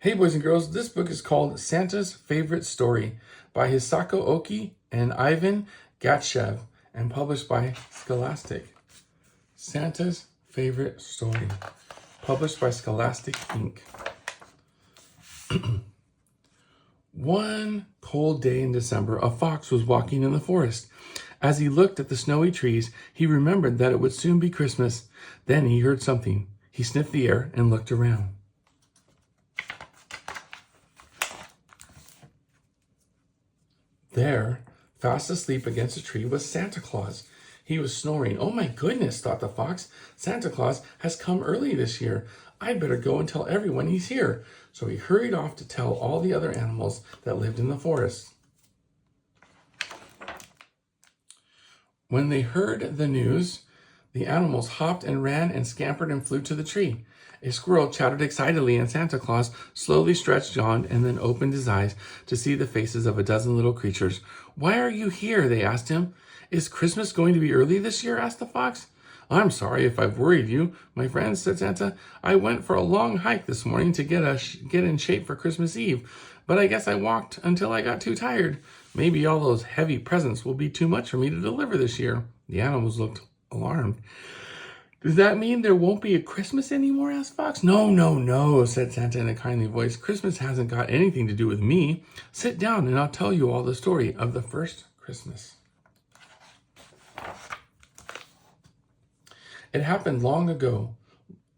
Hey boys and girls, this book is called Santa's Favorite Story by Hisako Aoki and Ivan Gantschev and published by Scholastic. Santa's Favorite Story, published by Scholastic Inc. One cold day in December, a fox was walking in the forest. As he looked at the snowy trees, he remembered that it would soon be Christmas. Then he heard something. He sniffed the air and looked around. There, fast asleep against a tree, was Santa Claus. He was snoring. Oh my goodness, thought the fox. Santa Claus has come early this year. I'd better go and tell everyone he's here. So he hurried off to tell all the other animals that lived in the forest. When they heard the news, the animals hopped and ran and scampered and flew to the tree. A squirrel chattered excitedly, and Santa Claus slowly stretched, yawned, and then opened his eyes to see the faces of a dozen little creatures. "Why are you here?" they asked him. "Is Christmas going to be early this year?" asked the fox. "I'm sorry if I've worried you, my friends," said Santa. "I went for a long hike this morning to get in shape for Christmas Eve, but I guess I walked until I got too tired. Maybe all those heavy presents will be too much for me to deliver this year." The animals looked alarmed. "Does that mean there won't be a Christmas anymore?" asked Fox. No, said Santa in a kindly voice. "Christmas hasn't got anything to do with me. Sit down and I'll tell you all the story of the first Christmas. It happened long ago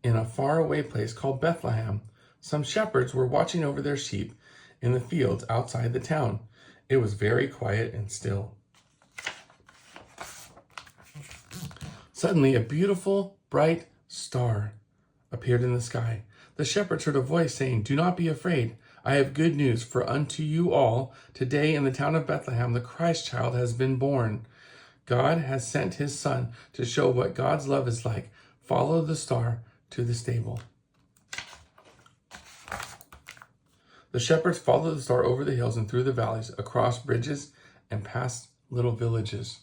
in a faraway place called Bethlehem. Some shepherds were watching over their sheep in the fields outside the town. It was very quiet and still. Suddenly, a beautiful, bright star appeared in the sky. The shepherds heard a voice saying, "Do not be afraid. I have good news for unto you all. Today in the town of Bethlehem, the Christ child has been born. God has sent his son to show what God's love is like. Follow the star to the stable." The shepherds followed the star over the hills and through the valleys, across bridges and past little villages.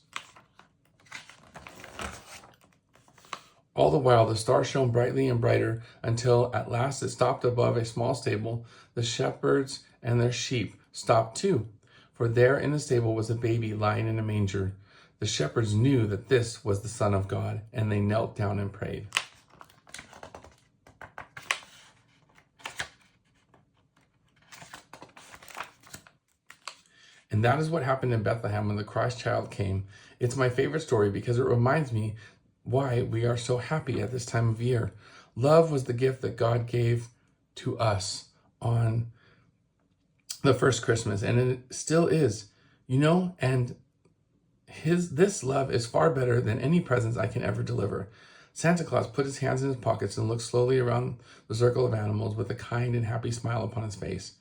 All the while, the star shone brightly and brighter until at last it stopped above a small stable. The shepherds and their sheep stopped too, for there in the stable was a baby lying in a manger. The shepherds knew that this was the Son of God, and they knelt down and prayed. And that is what happened in Bethlehem when the Christ child came. It's my favorite story because it reminds me why we are so happy at this time of year. Love was the gift that God gave to us on the first Christmas, and it still is, and this love is far better than any presents I can ever deliver. Santa Claus put his hands in his pockets and looked slowly around the circle of animals with a kind and happy smile upon his face.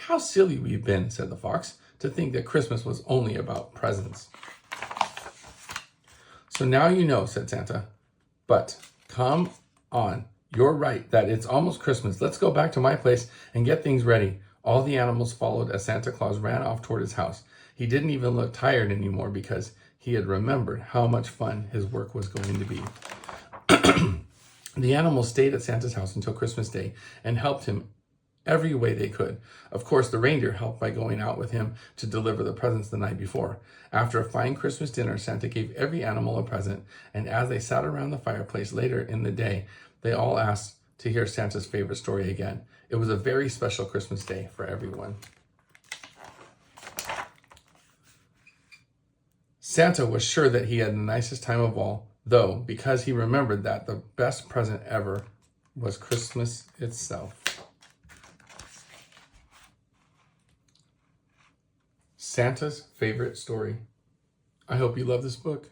"How silly we've been," said the fox, "to think that Christmas was only about presents." "So now you know," said Santa. "But come on, you're right that it's almost Christmas. Let's go back to my place and get things ready." All the animals followed as Santa Claus ran off toward his house. He didn't even look tired anymore because he had remembered how much fun his work was going to be. The animals stayed at Santa's house until Christmas Day and helped him every way they could. Of course, the reindeer helped by going out with him to deliver the presents the night before. After a fine Christmas dinner, Santa gave every animal a present, and as they sat around the fireplace later in the day, they all asked to hear Santa's favorite story again. It was a very special Christmas day for everyone. Santa was sure that he had the nicest time of all, though, because he remembered that the best present ever was Christmas itself. Santa's Favorite Story. I hope you love this book.